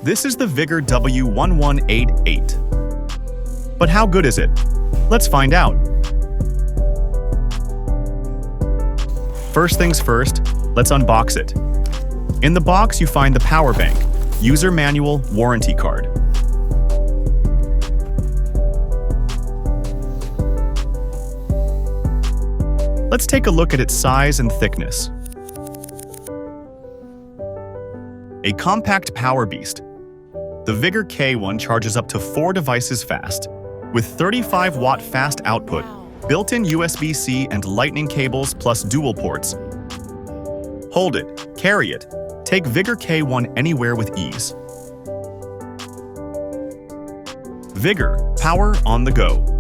This is the Veger W1188. But how good is it? Let's find out. First things first, let's unbox it. In the box, you find the Powerbank, user manual, warranty card. Let's take a look at its size and thickness. A compact power beast. The Veger K1 charges up to 4 devices fast, with 35-watt fast output, built-in USB-C and lightning cables plus dual ports. Hold it, carry it, take Veger K1 anywhere with ease. Veger, power on the go.